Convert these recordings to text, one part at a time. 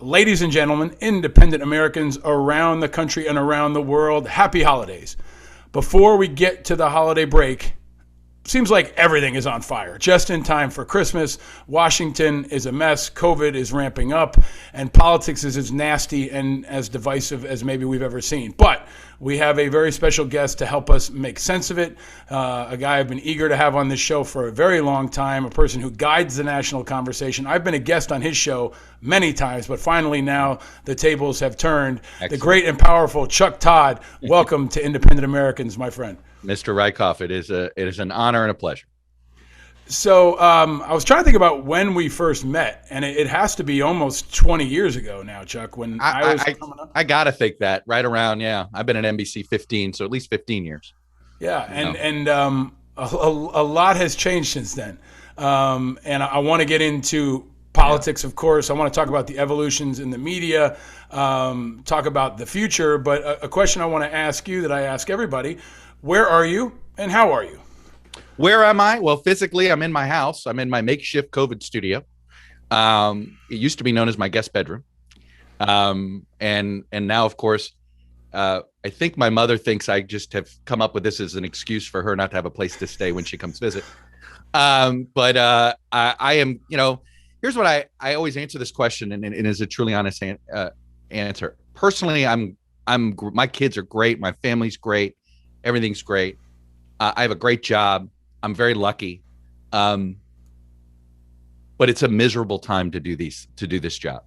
ladies and gentlemen, independent Americans around the country and around the world, happy holidays. Before we get to the holiday break, seems like everything is on fire. Just in time for Christmas, Washington is a mess, COVID is ramping up, and politics is as nasty and as divisive as maybe we've ever seen. But we have a very special guest to help us make sense of it, a guy I've been eager to have on this show for a very long time, a person who guides the national conversation. I've been a guest on his show many times, but finally now the tables have turned. Excellent. The great and powerful Chuck Todd, welcome to Independent Americans, my friend. Mr. Rykoff, it is an honor and a pleasure. So I was trying to think about when we first met, and it has to be almost 20 years ago now, Chuck, when I was coming up. I got to think that right around, yeah. I've been at NBC 15, so at least 15 years. Yeah, and a lot has changed since then. And I want to get into politics, of course. I want to talk about the evolutions in the media, talk about the future. But a question I want to ask you that I ask everybody, where are you and how are you? Where am I? Well, physically, I'm in my house. I'm in my makeshift COVID studio. It used to be known as my guest bedroom. And now, of course, I think my mother thinks I just have come up with this as an excuse for her not to have a place to stay when she comes visit. But I am, here's what I always answer this question, and it is a truly honest answer. Personally, my kids are great. My family's great. Everything's great. I have a great job. I'm very lucky. But it's a miserable time to do this job.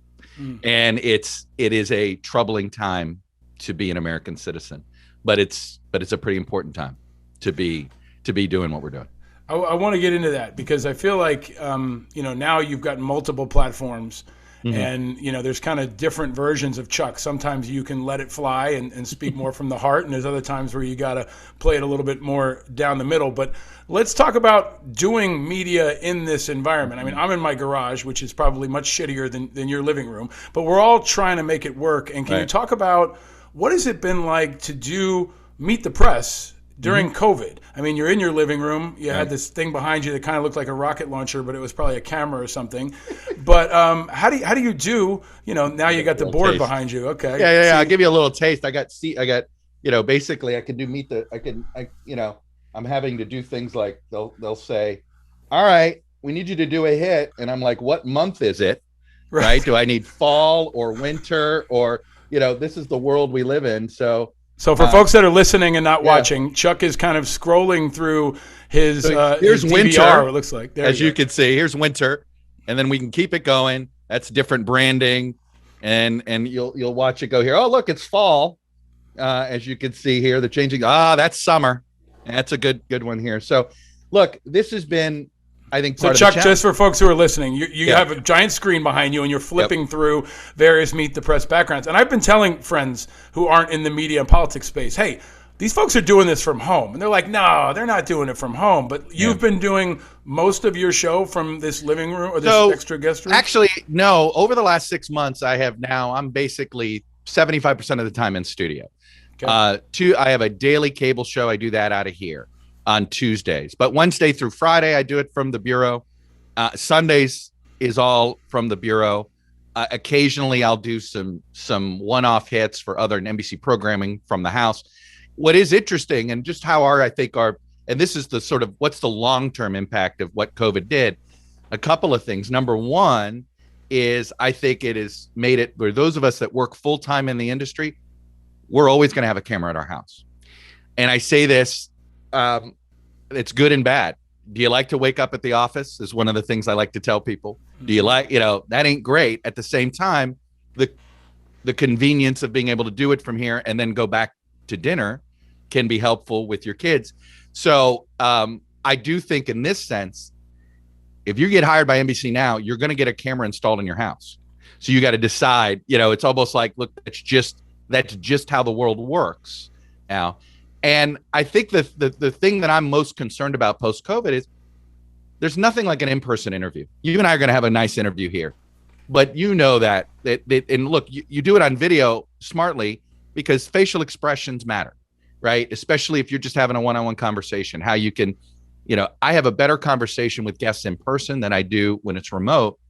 And it is a troubling time to be an American citizen, but it's a pretty important time to be doing what we're doing. I want to get into that because I feel like, now you've got multiple platforms. Mm-hmm. And, there's kind of different versions of Chuck. Sometimes you can let it fly and speak more from the heart. And there's other times where you got to play it a little bit more down the middle. But let's talk about doing media in this environment. I mean, I'm in my garage, which is probably much shittier than your living room. But we're all trying to make it work. And can you talk about what has it been like to do Meet the Press during COVID? I mean, you're in your living room. You had this thing behind you that kind of looked like a rocket launcher, but it was probably a camera or something. But how do you do? Now you got the board behind you. Okay. Yeah. I'll give you a little taste. Basically I can do I'm having to do things like they'll say, all right, we need you to do a hit. And I'm like, what month is it? Right. Do I need fall or winter or, this is the world we live in. So for folks that are listening and not watching, Chuck is kind of scrolling through his here's his winter, DVR, it looks like. As you can see, here's winter, and then we can keep it going. That's different branding, and you'll watch it go here. Oh, look, it's fall. As you can see here, the changing. That's summer. That's a good one here. So, look, this has been, I think, part so of Chuck, just for folks who are listening, you have a giant screen behind you and you're flipping through various Meet the Press backgrounds. And I've been telling friends who aren't in the media and politics space, hey, these folks are doing this from home. And they're like, no, they're not doing it from home. But you've been doing most of your show from this living room or this extra guest room? Actually, no. Over the last 6 months, I'm basically 75% of the time in studio. Okay. I have a daily cable show. I do that out of here on Tuesdays, but Wednesday through Friday, I do it from the bureau. Sundays is all from the bureau. Occasionally I'll do some one-off hits for other NBC programming from the house. What is interesting and just how and this is the sort of, what's the long-term impact of what COVID did? A couple of things. Number one is I think it has made it for those of us that work full-time in the industry, we're always going to have a camera at our house. And I say this, it's good and bad. Do you like to wake up at the office is one of the things I like to tell people. Do you like, that ain't great. At the same time, the convenience of being able to do it from here and then go back to dinner can be helpful with your kids. So I do think in this sense, if you get hired by NBC now, you're going to get a camera installed in your house. So you got to decide, it's almost like, look, that's just how the world works now. And I think the thing that I'm most concerned about post-COVID is there's nothing like an in-person interview. You and I are going to have a nice interview here, but that and look, you do it on video smartly because facial expressions matter, right? Especially if you're just having a one-on-one conversation, how you can, I have a better conversation with guests in person than I do when it's remote.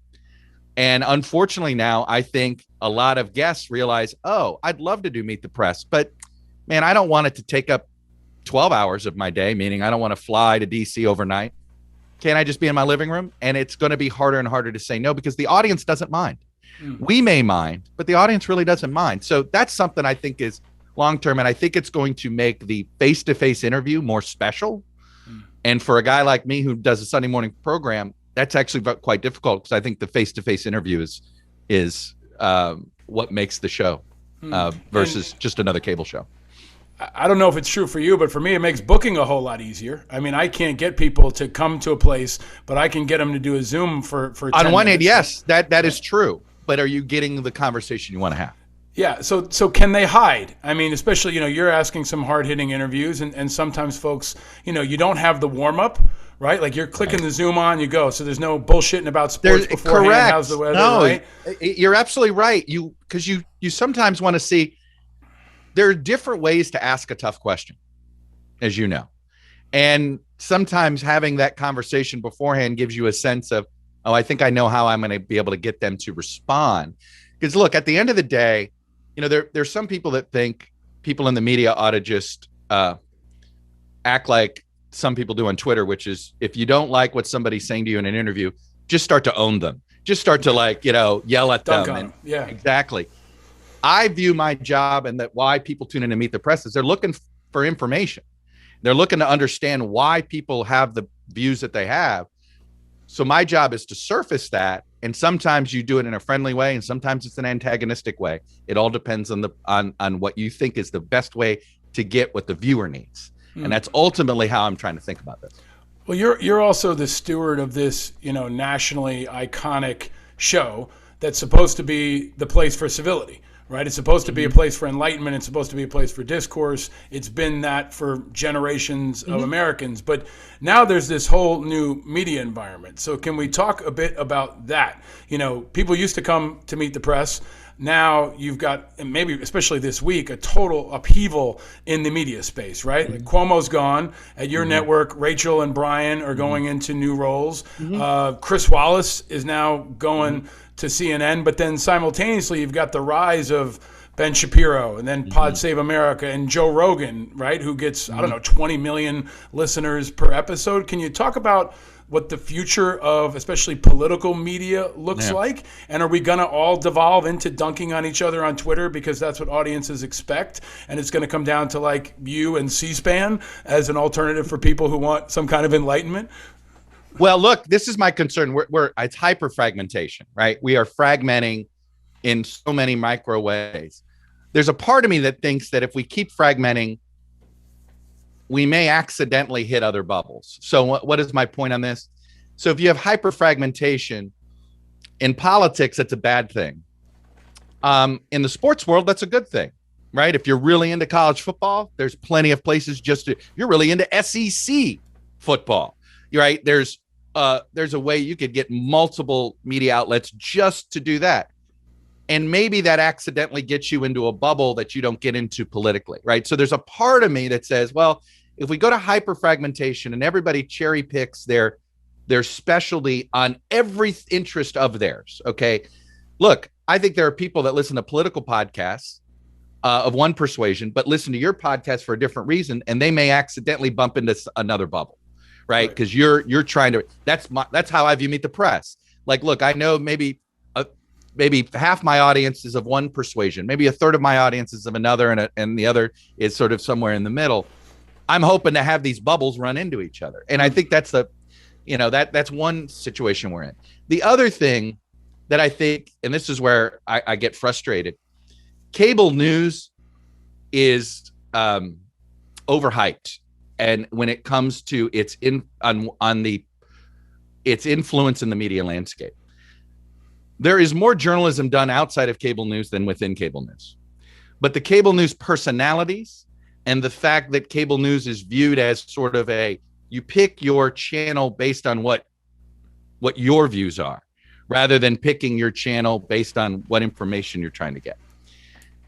And unfortunately now I think a lot of guests realize, oh, I'd love to do Meet the Press, but man, I don't want it to take up 12 hours of my day, meaning I don't want to fly to DC overnight. Can I just be in my living room? And it's going to be harder and harder to say no because the audience doesn't mind. We may mind, but the audience really doesn't mind. So that's something I think is long-term. And I think it's going to make the face-to-face interview more special. And for a guy like me who does a Sunday morning program, that's actually quite difficult because I think the face-to-face interview is what makes the show versus just another cable show. I don't know if it's true for you, but for me, it makes booking a whole lot easier. I mean, I can't get people to come to a place, but I can get them to do a Zoom for 10 minutes. On one hand, yes, that is true. But are you getting the conversation you want to have? Yeah. So can they hide? I mean, especially, you're asking some hard-hitting interviews, and sometimes folks, you don't have the warm-up, right? Like you're clicking the Zoom on, you go. So there's no bullshitting about sports beforehand. Correct. How's the weather, no, right? You're absolutely right. Because you sometimes want to see, there are different ways to ask a tough question, as you know. And sometimes having that conversation beforehand gives you a sense of, oh, I think I know how I'm going to be able to get them to respond. Because look, at the end of the day, there's some people that think people in the media ought to just act like some people do on Twitter, which is if you don't like what somebody's saying to you in an interview, just start to own them. Just start to yell at them. And, yeah, exactly. I view my job and that why people tune in to Meet the Press is they're looking for information. They're looking to understand why people have the views that they have. So my job is to surface that, and sometimes you do it in a friendly way, and sometimes it's an antagonistic way. It all depends on what you think is the best way to get what the viewer needs, and that's ultimately how I'm trying to think about this. Well, you're also the steward of this, nationally iconic show that's supposed to be the place for civility. Right? It's supposed to be a place for enlightenment. It's supposed to be a place for discourse. It's been that for generations of Americans. But now there's this whole new media environment. So can we talk a bit about that? People used to come to Meet the Press. Now you've got, and maybe especially this week, a total upheaval in the media space, right? Like Cuomo's gone. At your network, Rachel and Brian are going into new roles. Chris Wallace is now going to CNN, but then simultaneously you've got the rise of Ben Shapiro and then Pod Save America and Joe Rogan, right, who gets, 20 million listeners per episode. Can you talk about what the future of especially political media looks like? And are we going to all devolve into dunking on each other on Twitter because that's what audiences expect? And it's going to come down to like you and C-SPAN as an alternative for people who want some kind of enlightenment? Well, look, this is my concern. It's hyper fragmentation, right? We are fragmenting in so many micro ways. There's a part of me that thinks that if we keep fragmenting, we may accidentally hit other bubbles. So what is my point on this? So if you have hyper fragmentation in politics, that's a bad thing. In the sports world, that's a good thing, right? If you're really into college football, there's plenty of places you're really into SEC football, right? There's a way you could get multiple media outlets just to do that. And maybe that accidentally gets you into a bubble that you don't get into politically, right? So there's a part of me that says, well, if we go to hyper fragmentation and everybody cherry picks their specialty on every interest of theirs, okay? Look, I think there are people that listen to political podcasts of one persuasion, but listen to your podcast for a different reason, and they may accidentally bump into another bubble. Right, because you're trying to. That's how I view Meet the Press. Like, look, I know maybe half my audience is of one persuasion, maybe a third of my audience is of another, and the other is sort of somewhere in the middle. I'm hoping to have these bubbles run into each other, and I think that's that's one situation we're in. The other thing that I think, and this is where I get frustrated, cable news is overhyped. And when it comes to its influence in the media landscape, there is more journalism done outside of cable news than within cable news. But the cable news personalities and the fact that cable news is viewed as sort of you pick your channel based on what your views are, rather than picking your channel based on what information you're trying to get.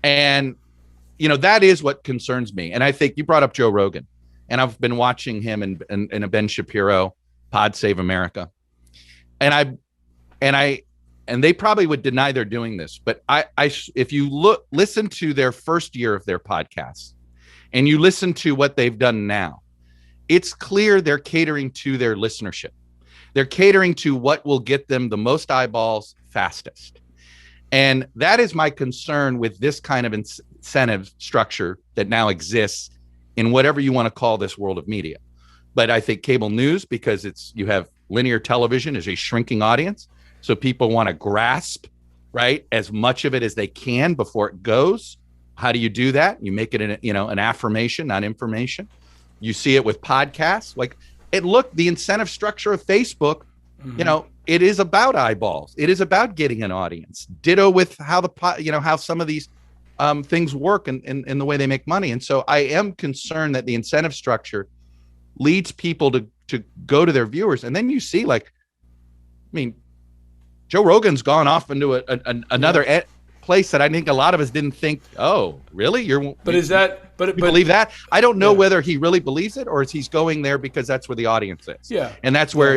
And, that is what concerns me. And I think you brought up Joe Rogan. And I've been watching him in a Ben Shapiro, Pod Save America. And and they probably would deny they're doing this, but if you listen to their first year of their podcast and you listen to what they've done now, it's clear they're catering to their listenership. They're catering to what will get them the most eyeballs fastest. And that is my concern with this kind of incentive structure that now exists in whatever you want to call this world of media. But I think cable news, because you have linear television is a shrinking audience. So people want to grasp, right, as much of it as they can before it goes. How do you do that? You make it an affirmation, not information. You see it with podcasts. Like the incentive structure of Facebook, it is about eyeballs. It is about getting an audience. Ditto with how how some of these things work and the way they make money. And so I am concerned that the incentive structure leads people to go to their viewers. And then you see, Joe Rogan's gone off into another place that I think a lot of us didn't think, oh, really? You believe that? I don't know whether he really believes it or is he's going there because that's where the audience is. Yeah. And that's where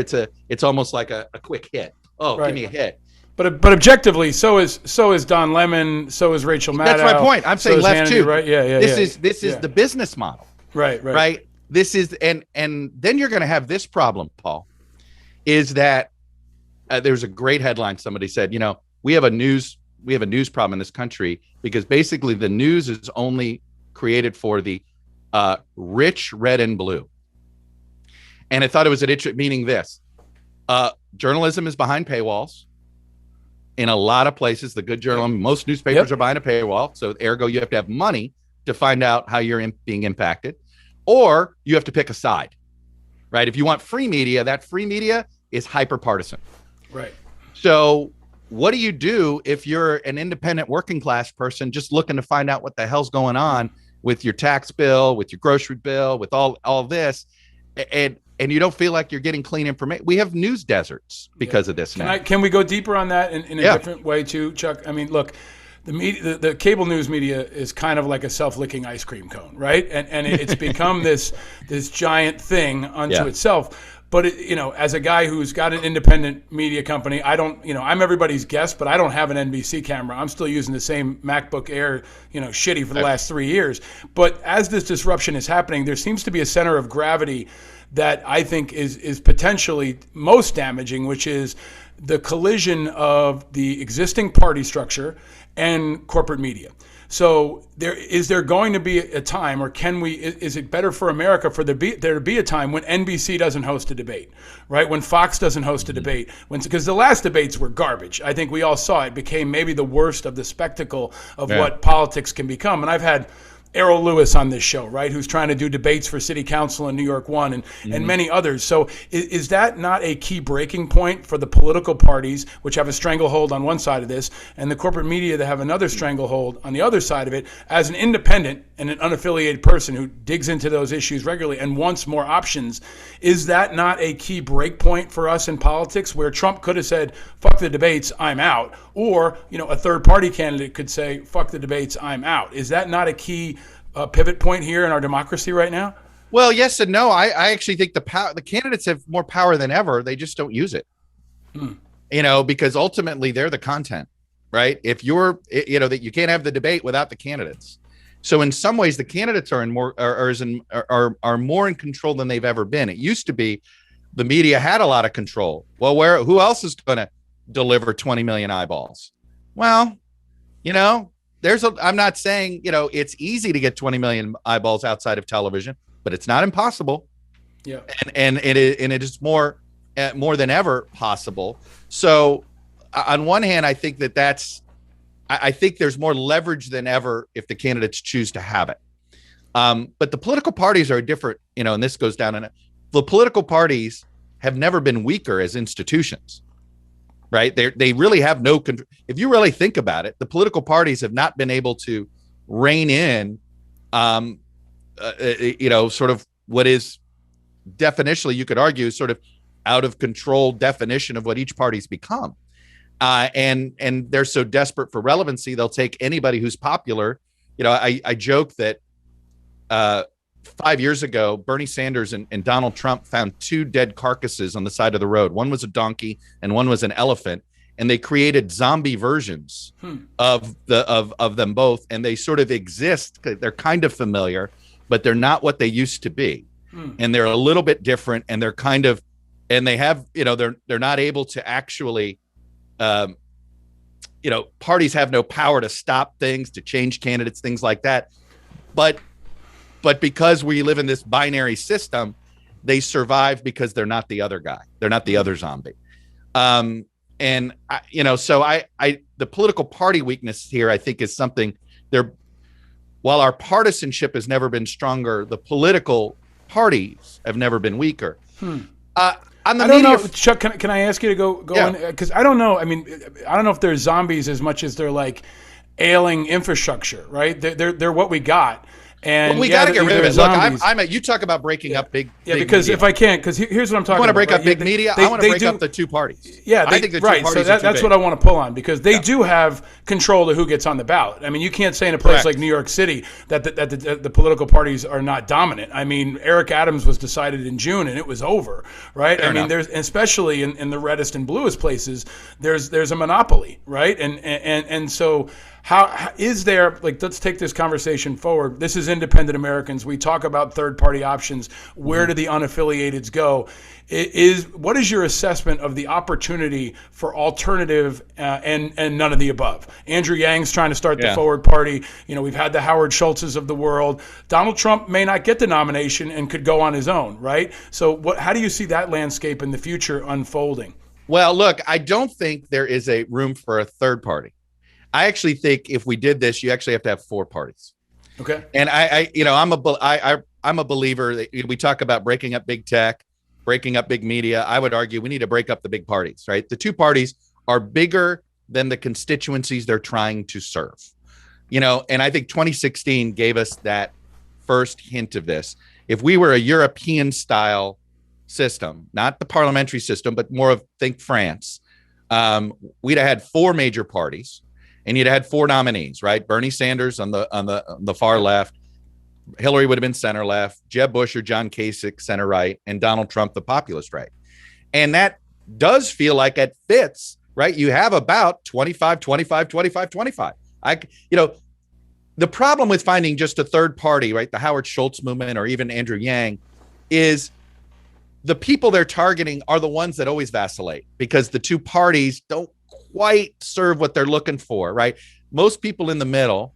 it's almost like a quick hit. Oh, right. Give me a hit. But objectively, so is Don Lemon, so is Rachel Maddow. That's my point. I'm saying left too. Right? Yeah. This is the business model. Right. This is and then you're going to have this problem, Paul, is that there's a great headline. Somebody said, we have a news problem in this country because basically the news is only created for the rich, red and blue. And I thought it was meaning this. Journalism is behind paywalls. In a lot of places, the good journalism, most newspapers are behind a paywall. So ergo, you have to have money to find out how you're being impacted, or you have to pick a side, right? If you want free media, that free media is hyper partisan. Right. So what do you do if you're an independent working class person just looking to find out what the hell's going on with your tax bill, with your grocery bill, with all this, and you don't feel like you're getting clean information? We have news deserts because of this now. Can we go deeper on that in a different way too, Chuck? I mean, look, the media, the cable news media is kind of like a self-licking ice cream cone, right? And it's become this giant thing unto itself. But as a guy who's got an independent media company, I don't, I'm everybody's guest, but I don't have an NBC camera. I'm still using the same MacBook Air, shitty for the last 3 years. But as this disruption is happening, there seems to be a center of gravity that I think is potentially most damaging, which is the collision of the existing party structure and corporate media. So is there going to be a time, or is it better for America for there to be a time when NBC doesn't host a debate, right? When Fox doesn't host a debate, because the last debates were garbage. I think we all saw it became maybe the worst of the spectacle of what politics can become. And I've had Errol Lewis on this show, right, who's trying to do debates for city council in New York 1 and many others. So is that not a key breaking point for the political parties, which have a stranglehold on one side of this, and the corporate media that have another stranglehold on the other side of it, as an independent and an unaffiliated person who digs into those issues regularly and wants more options? Is that not a key break point for us in politics, where Trump could have said, fuck the debates, I'm out, or a third party candidate could say, fuck the debates, I'm out? Is that not a key pivot point here in our democracy right now? Well, yes and no. I actually think the candidates have more power than ever. They just don't use it, because ultimately they're the content, right? If you're, that you can't have the debate without the candidates. So in some ways, the candidates are more in control than they've ever been. It used to be the media had a lot of control. Well, who else is going to deliver 20 million eyeballs? Well, I'm not saying, it's easy to get 20 million eyeballs outside of television, but it's not impossible. Yeah. And it is more than ever possible. So on one hand, I think I think there's more leverage than ever if the candidates choose to have it. But the political parties are different, and this goes down in it. The political parties have never been weaker as institutions. Right. They really have no control. If you really think about it, the political parties have not been able to rein in, sort of what is definitionally, you could argue, sort of out of control definition of what each party's become. And they're so desperate for relevancy, they'll take anybody who's popular. I joke that 5 years ago, Bernie Sanders and Donald Trump found two dead carcasses on the side of the road. One was a donkey and one was an elephant. and they created zombie versions of them both, and they sort of exist. They're kind of familiar, but they're not what they used to be, and they're a little bit different, and they're kind of, and they have, they're not able to actually, parties have no power to stop things, to change candidates, things like that, but because we live in this binary system, they survive because they're not the other guy. They're not the other zombie. So the political party weakness here, I think, is something while our partisanship has never been stronger, the political parties have never been weaker. I don't know, Chuck, can I ask you to go in? Because I don't know. I mean, I don't know if they're zombies as much as they're like ailing infrastructure, right? They're what we got. And we got to get rid of it. Look, you talk about breaking up big because media. If I can, because here's what I'm talking about. You want to break up big media? I want to break up the two parties. Yeah, I think the two parties so that's what I want to pull on, because they do have control of who gets on the ballot. I mean, you can't say in a place like New York City that the political parties are not dominant. I mean, Eric Adams was decided in June and it was over, right? Fair enough. There's, especially in the reddest and bluest places, there's a monopoly, right? And so how is there, like, let's take this conversation forward. This is independent Americans. We talk about third-party options. Where do the unaffiliateds go? What is your assessment of the opportunity for alternative and none of the above? Andrew Yang's trying to start the Forward Party. We've had the Howard Schultzes of the world. Donald Trump may not get the nomination and could go on his own, right? So how do you see that landscape in the future unfolding? Well, look, I don't think there is a room for a third party. I actually think if we did this, you actually have to have four parties. Okay. And I'm a believer that we talk about breaking up big tech, breaking up big media. I would argue we need to break up the big parties, right? The two parties are bigger than the constituencies they're trying to serve. And I think 2016 gave us that first hint of this. If we were a European style system, not the parliamentary system, but more of, think France, we'd have had four major parties. And you'd have had four nominees, right? Bernie Sanders on the far left, Hillary would have been center left, Jeb Bush or John Kasich center right, and Donald Trump the populist right. And that does feel like it fits, right? You have about 25, 25, 25, 25. The problem with finding just a third party, right? The Howard Schultz movement or even Andrew Yang, is the people they're targeting are the ones that always vacillate because the two parties don't quite serve what they're looking for, right? Most people in the middle,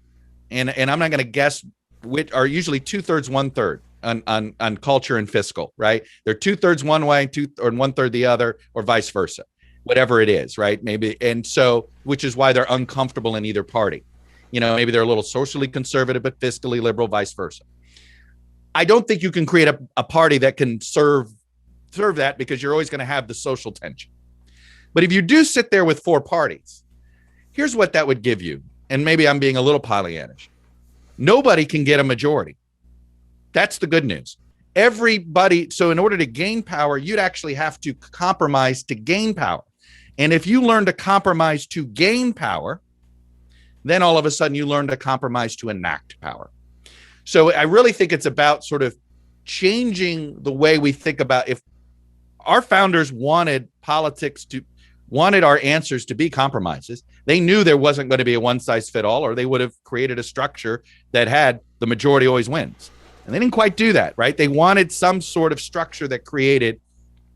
and I'm not going to guess, which are usually 2/3, 1/3 on culture and fiscal, right? They're 2/3 one way, or 1/3 the other, or vice versa, whatever it is, right? Maybe, and so, which is why they're uncomfortable in either party. Maybe they're a little socially conservative but fiscally liberal, vice versa. I don't think you can create a party that can serve that, because you're always going to have the social tension. But if you do sit there with four parties, here's what that would give you. And maybe I'm being a little Pollyannish. Nobody can get a majority. That's the good news. Everybody. So in order to gain power, you'd actually have to compromise to gain power. And if you learn to compromise to gain power, then all of a sudden you learn to compromise to enact power. So I really think it's about sort of changing the way we think about, if our founders wanted our answers to be compromises. They knew there wasn't going to be a one size fit all, or they would have created a structure that had the majority always wins. And they didn't quite do that, right? They wanted some sort of structure that created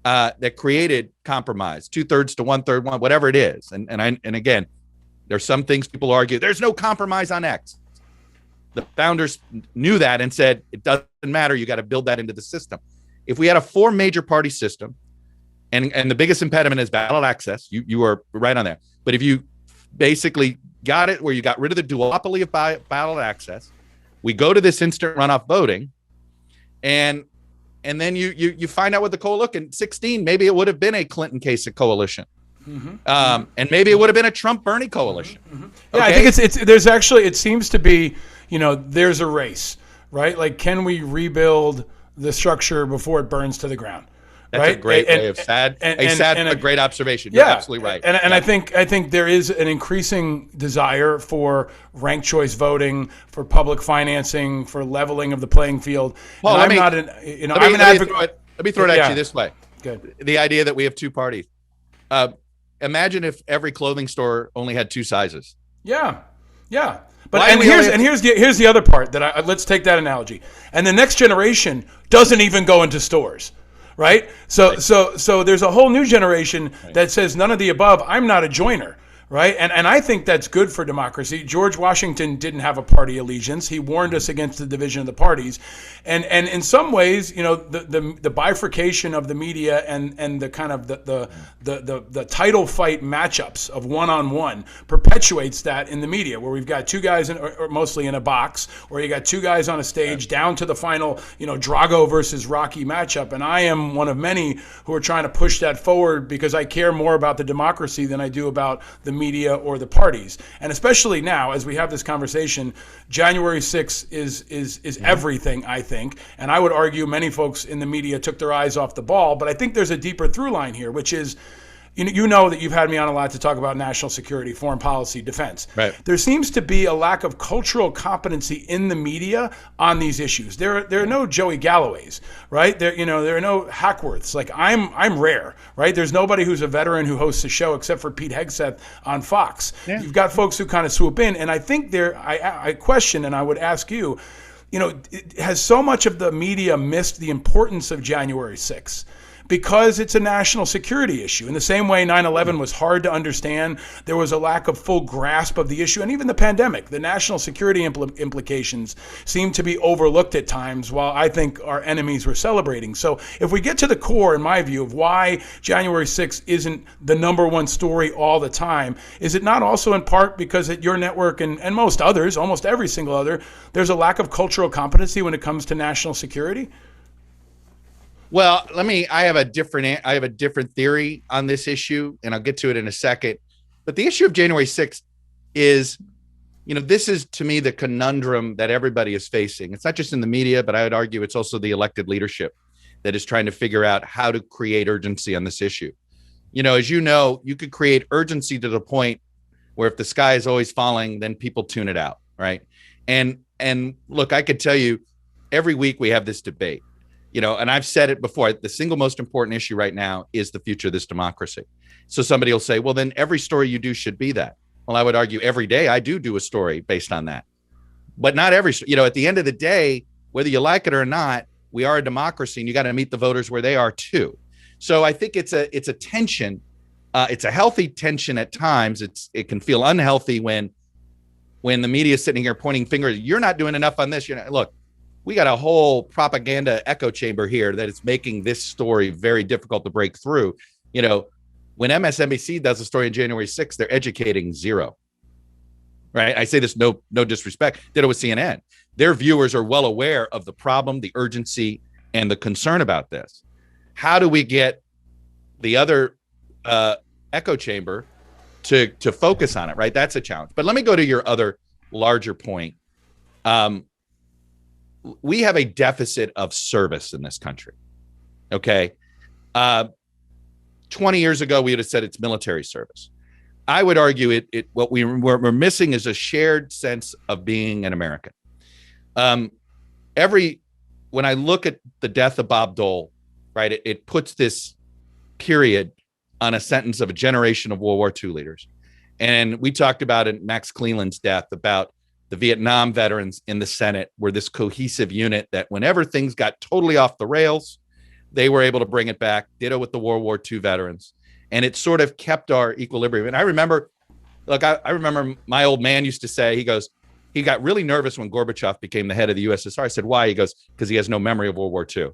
compromise, 2/3 to 1/3, whatever it is. And again, there's some things people argue, there's no compromise on X. The founders knew that and said, it doesn't matter. You got to build that into the system. If we had a four major party system, and the biggest impediment is ballot access. You are right on there. But if you basically got it where you got rid of the duopoly of ballot access, we go to this instant runoff voting, and then you find out what the coalition. In 16, maybe it would have been a Clinton Kasich coalition, and maybe it would have been a Trump Bernie coalition. Yeah, okay? I think there's actually, it seems to be, there's a race, right? Like, can we rebuild the structure before it burns to the ground? That's a great way of a great observation. You're absolutely right. And I think there is an increasing desire for ranked choice voting, for public financing, for leveling of the playing field. Well, I'm an advocate. Let me throw it at you this way. Good. The idea that we have two parties. imagine if every clothing store only had 2 sizes. Yeah. Yeah. But here's the other part that let's take that analogy. And the next generation doesn't even go into stores. Right? So there's a whole new generation that says none of the above. I'm not a joiner. Right. And I think that's good for democracy. George Washington didn't have a party allegiance. He warned us against the division of the parties. And in some ways, the bifurcation of the media and the kind of the title fight matchups of one-on-one perpetuates that in the media, where we've got 2 guys or mostly in a box, or you got 2 guys on a stage down to the final, Drago versus Rocky matchup. And I am one of many who are trying to push that forward because I care more about the democracy than I do about the media or the parties. And especially now, as we have this conversation, January 6th is everything, I think. And I would argue many folks in the media took their eyes off the ball. But I think there's a deeper through line here, which is, you know that you've had me on a lot to talk about national security, foreign policy, defense. Right. There seems to be a lack of cultural competency in the media on these issues. There are no Joey Galloways, right? There are no Hackworths. Like I'm rare, right? There's nobody who's a veteran who hosts a show except for Pete Hegseth on Fox. Yeah. You've got folks who kind of swoop in, and I think I question, and I would ask you, has so much of the media missed the importance of January 6th? Because it's a national security issue. In the same way 9/11 was hard to understand, there was a lack of full grasp of the issue, and even the pandemic. The national security implications seem to be overlooked at times, while I think our enemies were celebrating. So if we get to the core, in my view, of why January 6th isn't the number one story all the time, is it not also in part because at your network and most others, almost every single other, there's a lack of cultural competency when it comes to national security? Well, I have a different theory on this issue, and I'll get to it in a second. But the issue of January 6th is, this is to me the conundrum that everybody is facing. It's not just in the media, but I would argue it's also the elected leadership that is trying to figure out how to create urgency on this issue. As you could create urgency to the point where if the sky is always falling, then people tune it out, right? And look, I could tell you every week we have this debate. And I've said it before, the single most important issue right now is the future of this democracy. So somebody will say, well, then every story you do should be that. Well, I would argue every day I do a story based on that. But not every, at the end of the day, whether you like it or not, we are a democracy and you got to meet the voters where they are too. So I think it's a tension. It's a healthy tension at times. It can feel unhealthy when the media is sitting here pointing fingers. You're not doing enough on this. Look. We got a whole propaganda echo chamber here that is making this story very difficult to break through. When MSNBC does a story on January 6th, they're educating zero. Right? I say this no disrespect. Did it with CNN. Their viewers are well aware of the problem, the urgency, and the concern about this. How do we get the other echo chamber to focus on it? Right? That's a challenge. But let me go to your other larger point. We have a deficit of service in this country. Okay. 20 years ago, we would have said it's military service. I would argue what we're missing is a shared sense of being an American. When I look at the death of Bob Dole, right, it puts this period on a sentence of a generation of World War II leaders. And we talked about in Max Cleland's death about the Vietnam veterans in the Senate were this cohesive unit that whenever things got totally off the rails, they were able to bring it back. Ditto with the World War II veterans. And it sort of kept our equilibrium. And I remember, I remember my old man used to say, he got really nervous when Gorbachev became the head of the USSR. I said, why? He goes, because he has no memory of World War II.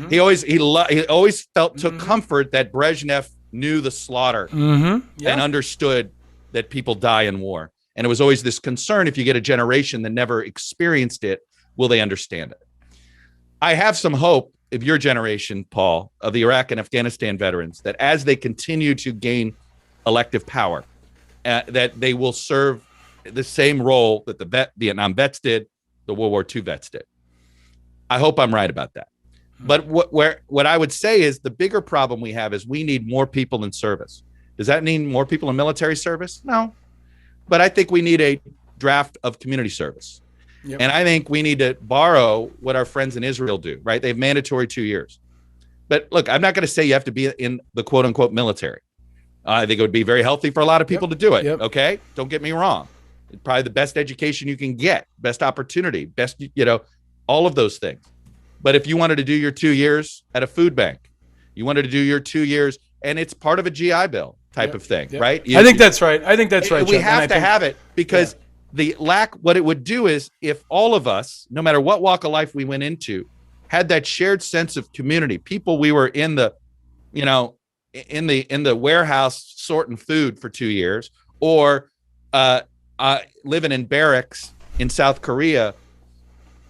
He always took comfort that Brezhnev knew the slaughter and understood that people die in war. And it was always this concern, if you get a generation that never experienced it, will they understand it? I have some hope of your generation, Paul, of the Iraq and Afghanistan veterans, that as they continue to gain elective power, that they will serve the same role that the Vietnam vets did, the World War II vets did. I hope I'm right about that. But what I would say is the bigger problem we have is we need more people in service. Does that mean more people in military service? No. But I think we need a draft of community service. Yep. And I think we need to borrow what our friends in Israel do, right? They have mandatory 2 years. But look, I'm not going to say you have to be in the quote unquote military. I think it would be very healthy for a lot of people to do it. Yep. Okay. Don't get me wrong. It's probably the best education you can get, best opportunity, best, all of those things. But if you wanted to do your 2 years at a food bank, you wanted to do your 2 years, and it's part of a GI Bill type of thing, right? I think that's right. I think that's right. We have to have it because what it would do is if all of us, no matter what walk of life we went into, had that shared sense of community, people we were in the, in the warehouse sorting food for 2 years, or living in barracks in South Korea,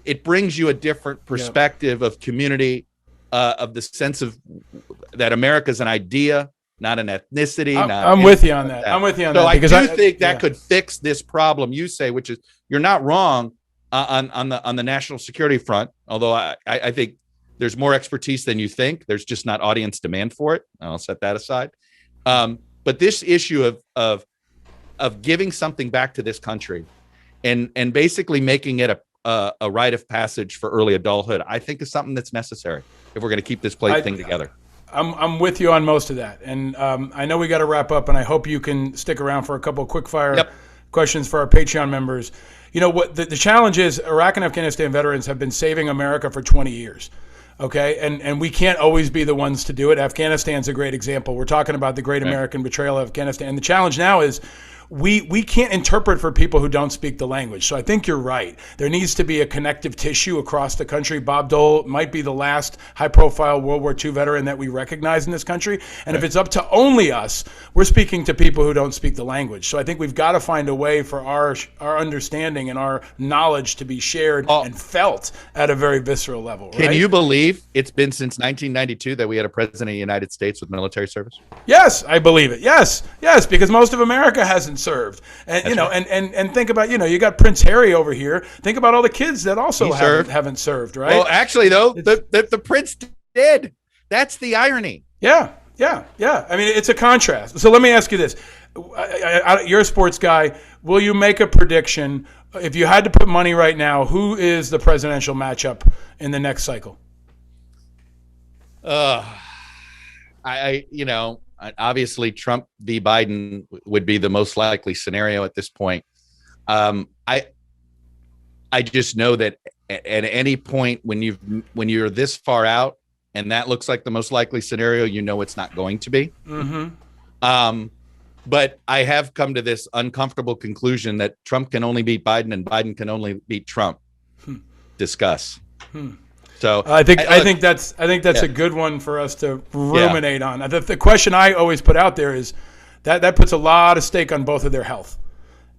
it brings you a different perspective of community, of the sense of that America's an idea, not an ethnicity. I'm with you on that. I'm with you on that. So because I think that could fix this problem you say, which is you're not wrong on the national security front. Although I think there's more expertise than you think. There's just not audience demand for it. I'll set that aside. But this issue of giving something back to this country and basically making it a rite of passage for early adulthood, I think is something that's necessary if we're going to keep this thing together. I'm with you on most of that. And I know we got to wrap up, and I hope you can stick around for a couple of quick fire questions for our Patreon members. What the challenge is, Iraq and Afghanistan veterans have been saving America for 20 years. Okay. And we can't always be the ones to do it. Afghanistan's a great example. We're talking about the great American betrayal of Afghanistan. And the challenge now is we can't interpret for people who don't speak the language. So I think you're right. There needs to be a connective tissue across the country. Bob Dole might be the last high-profile World War II veteran that we recognize in this country. And if it's up to only us, we're speaking to people who don't speak the language. So I think we've got to find a way for our understanding and our knowledge to be shared and felt at a very visceral level. Can you believe it's been since 1992 that we had a president of the United States with military service? Yes, I believe it. Yes, because most of America hasn't served. And and think about, you got Prince Harry over here. Think about all the kids that also haven't served, right? Well, actually though, the prince did. That's the irony. Yeah. I mean, it's a contrast. So let me ask you this. You're a sports guy. Will you make a prediction? If you had to put money right now, who is the presidential matchup in the next cycle? Obviously Trump v. Biden would be the most likely scenario at this point. I just know that at any point when you're this far out and that looks like the most likely scenario, it's not going to be. Mm-hmm. But I have come to this uncomfortable conclusion that Trump can only beat Biden and Biden can only beat Trump. Discuss. So I think that's a good one for us to ruminate on. The question I always put out there is that puts a lot of stake on both of their health,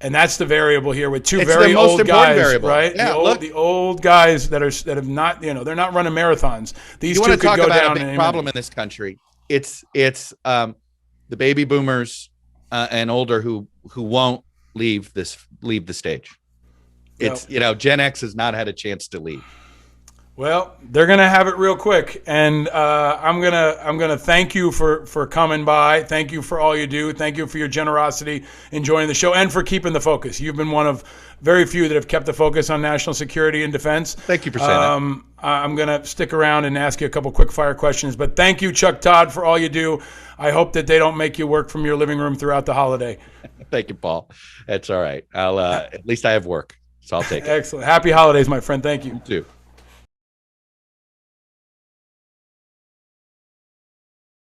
and that's the variable here with two very old guys, variable. Right? Yeah, the old guys that have not, they're not running marathons. These two could go down. A big problem in this country. It's the baby boomers and older who won't leave the stage. It's Gen X has not had a chance to leave. Well, they're gonna have it real quick, and I'm gonna thank you for coming by. Thank you for all you do. Thank you for your generosity in joining the show and for keeping the focus. You've been one of very few that have kept the focus on national security and defense. Thank you for saying that. I'm gonna stick around and ask you a couple quick fire questions, but thank you, Chuck Todd, for all you do. I hope that they don't make you work from your living room throughout the holiday. Thank you, Paul. That's all right. At least I have work, so I'll take it. Excellent. Happy holidays, my friend. Thank you. You too.